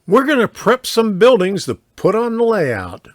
We're going to prep some buildings to put on the layout.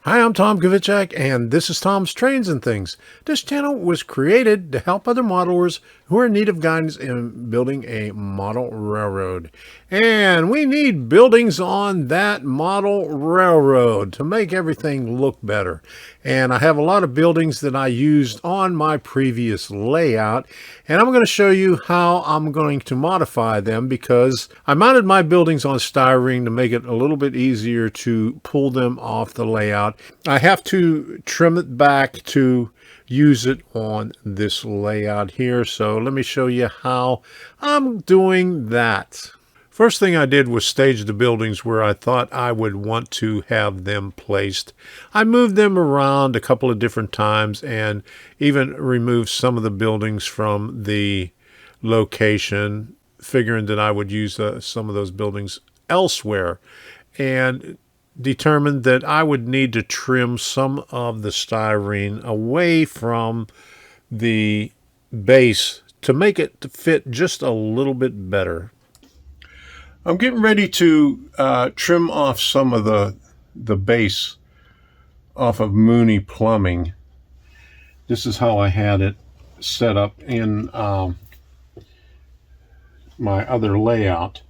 Hi, I'm Tom Kovichak, and this is Tom's Trains and Things. This channel was created to help other modelers who are in need of guidance in building a model railroad. And we need buildings on that model railroad to make everything look better. And I have a lot of buildings that I used on my previous layout, and I'm going to show you how I'm going to modify them because I mounted my buildings on styrene to make it a little bit easier to pull them off the layout. I have to trim it back to use it on this layout here. So let me show you how I'm doing that. First thing I did was stage the buildings where I thought I would want to have them placed. I moved them around a couple of different times and even removed some of the buildings from the location, figuring that I would use some of those buildings elsewhere, and determined that I would need to trim some of the styrene away from the base to make it fit just a little bit better. I'm getting ready to trim off some of the base off of Mooney Plumbing. This is how I had it set up in my other layout.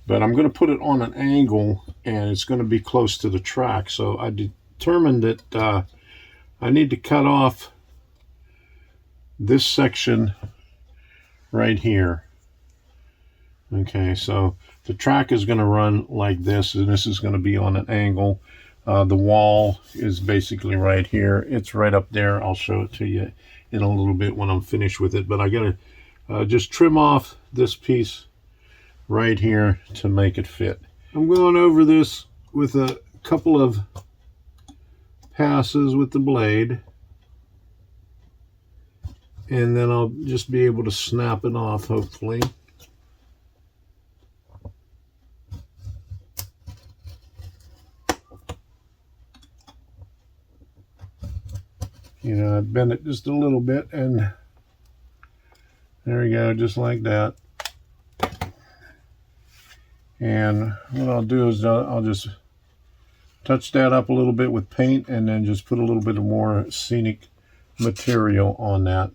But I'm going to put it on an angle, and it's going to be close to the track. So I determined that I need to cut off this section right here. Okay, so the track is going to run like this, and this is going to be on an angle. The wall is basically right here. It's right up there. I'll show it to you in a little bit when I'm finished with it. But I got to just trim off this piece right here to make it fit. I'm going over this with a couple of passes with the blade, and then I'll just be able to snap it off, hopefully. You know, I bend it just a little bit, and there we go, just like that. And what I'll do is I'll just touch that up a little bit with paint, and then just put a little bit of more scenic material on that.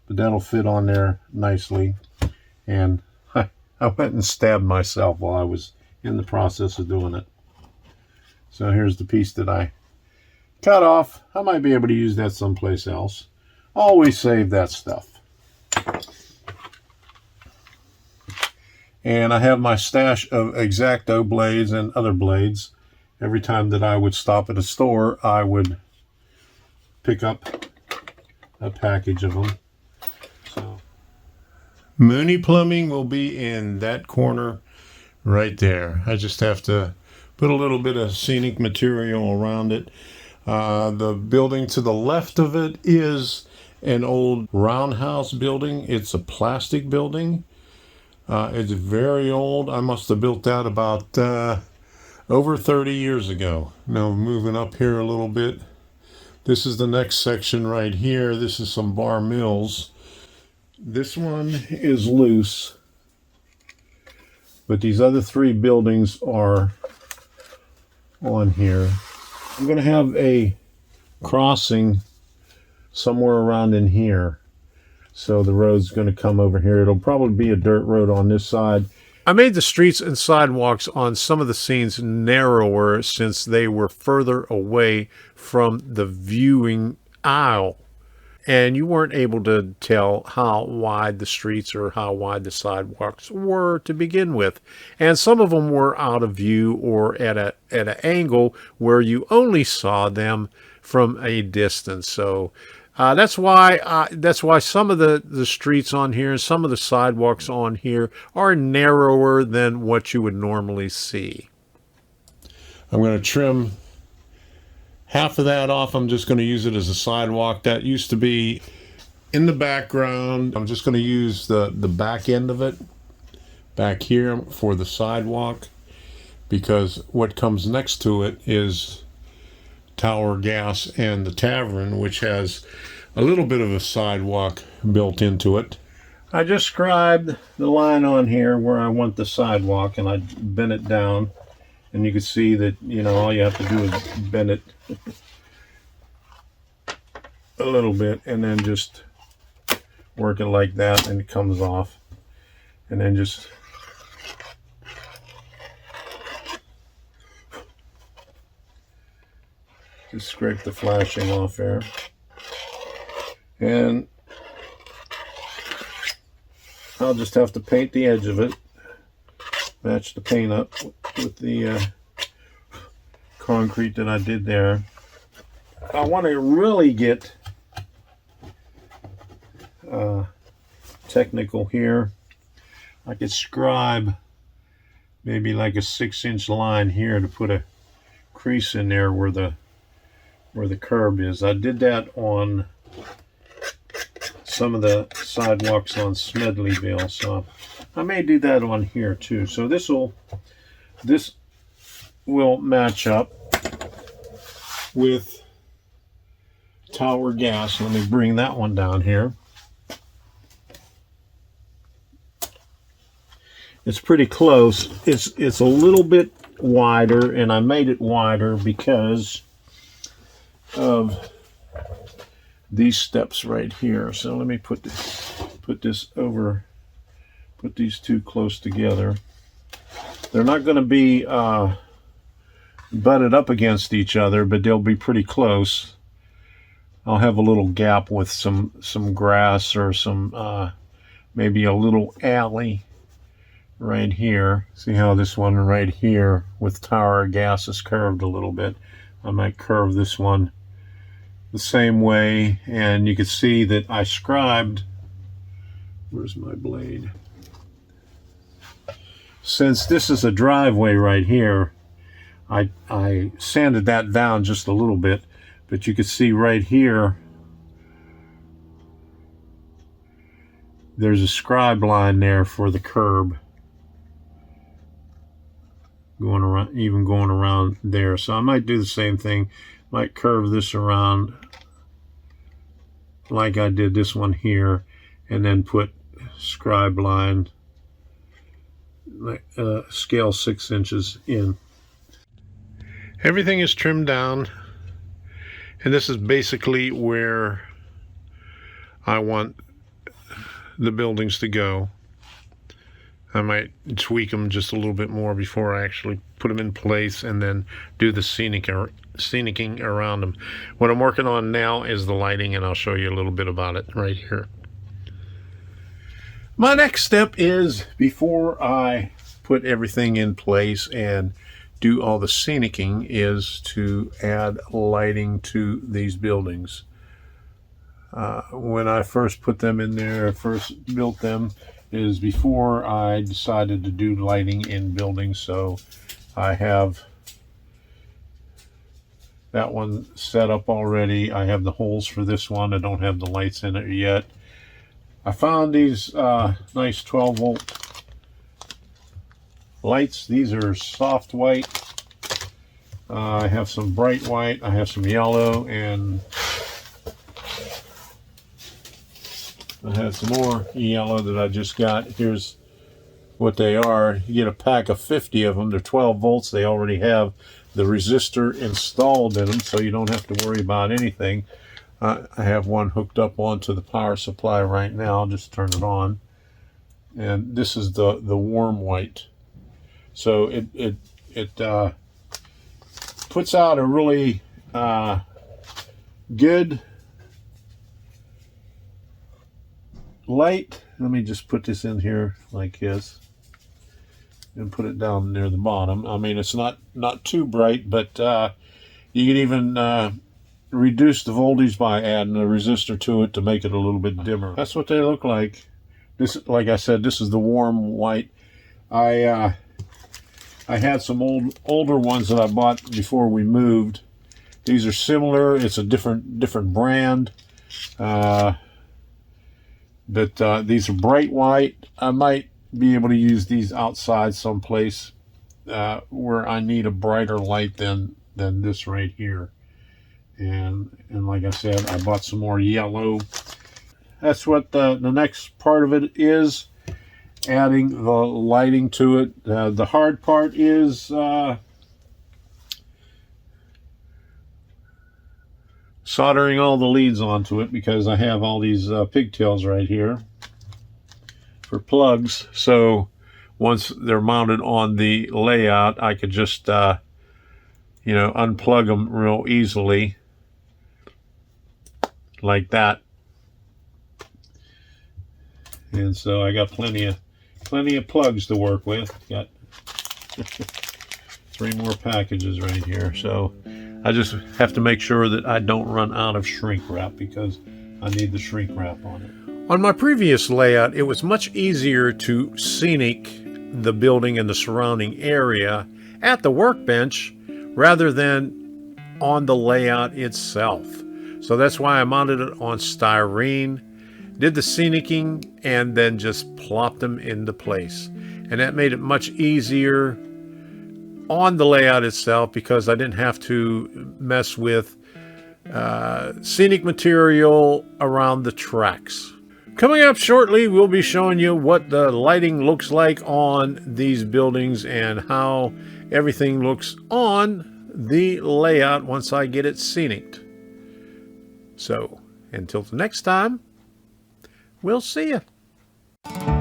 But that'll fit on there nicely. And I went and stabbed myself while I was in the process of doing it. So here's the piece that I cut off. I might be able to use that someplace else. Always save that stuff. And I have my stash of X-Acto blades and other blades. Every time that I would stop at a store, I would pick up a package of them. So Mooney Plumbing will be in that corner right there. I just have to put a little bit of scenic material around it. The building to the left of it is an old Roundhouse Building. It's a plastic building. It's very old. I must have built that about over 30 years ago. Now moving up here a little bit. This is the next section right here. This is some bar mills. This one is loose, but these other three buildings are on here. I'm going to have a crossing somewhere around in here. So the road's going to come over here. It'll probably be a dirt road on this side. I made the streets and sidewalks on some of the scenes narrower since they were further away from the viewing aisle. And you weren't able to tell how wide the streets or how wide the sidewalks were to begin with. And some of them were out of view or at an angle where you only saw them from a distance. So that's why some of the streets on here and some of the sidewalks on here are narrower than what you would normally see. I'm going to trim half of that off. I'm just going to use it as a sidewalk. That used to be in the background. I'm just going to use the back end of it back here for the sidewalk, because what comes next to it is Tower Gas and the Tavern, which has a little bit of a sidewalk built into it. I just scribed the line on here where I want the sidewalk, and I bent it down, and you can see that, you know, all you have to do is bend it a little bit and then just work it like that, and it comes off. And then just scrape the flashing off there. And I'll just have to paint the edge of it, match the paint up with the concrete that I did there. I want to really get technical here. I could scribe maybe like a 6-inch line here to put a crease in there where the curb is. I did that on some of the sidewalks on Smedleyville, so I may do that on here too. So this will match up with Tower Gas. Let me bring that one down here. It's pretty close. It's a little bit wider, and I made it wider because of these steps right here. So let me put this over, put these two close together. They're not going to be butted up against each other, but they'll be pretty close. I'll have a little gap with some grass or some maybe a little alley right here. See how this one right here with Tower Gas is curved a little bit? I might curve this one the same way, and you can see that I scribed. Where's my blade? Since this is a driveway right here, I sanded that down just a little bit, but you can see right here there's a scribe line there for the curb going around there. So I might do the same thing, might curve this around like I did this one here, and then put scribe line scale 6 inches in. Everything is trimmed down, and this is basically where I want the buildings to go. I might tweak them just a little bit more before I actually put them in place, and then do the scenicking around them. What I'm working on now is the lighting, and I'll show you a little bit about it right here. My next step is, before I put everything in place and do all the scenicking, is to add lighting to these buildings. When I first put them in there, first built them, is before I decided to do lighting in buildings. So I have that one set up already. I have the holes for this one. I don't have the lights in it yet. I found these nice 12-volt lights. These are soft white. I have some bright white. I have some yellow, and I have some more yellow that I just got. Here's what they are. You get a pack of 50 of them. They're 12 volts. They already have the resistor installed in them, so you don't have to worry about anything. I have one hooked up onto the power supply right now. I'll just turn it on. And this is the warm white. So it puts out a really good light. Let me just put this in here like this and put it down near the bottom. I mean, it's not too bright, but you can even reduce the voltage by adding a resistor to it to make it a little bit dimmer. That's what they look like. This, like I said, this is the warm white. I had some older ones that I bought before we moved. These are similar. It's a different brand. But these are bright white. I might be able to use these outside someplace where I need a brighter light than this right here. And like I said, I bought some more yellow. that's what the next part of it is, adding the lighting to it. The hard part is soldering all the leads onto it, because I have all these pigtails right here for plugs. So once they're mounted on the layout, I could just you know, unplug them real easily like that. And so I got plenty of plugs to work with. Got 3 more packages right here. So I just have to make sure that I don't run out of shrink wrap, because I need the shrink wrap on it. On my previous layout, it was much easier to scenic the building and the surrounding area at the workbench rather than on the layout itself. So that's why I mounted it on styrene, did the scenicking, and then just plopped them into place. And that made it much easier on the layout itself, because I didn't have to mess with scenic material around the tracks. Coming up shortly, we'll be showing you what the lighting looks like on these buildings and how everything looks on the layout once I get it scenicked. So, until the next time, we'll see you.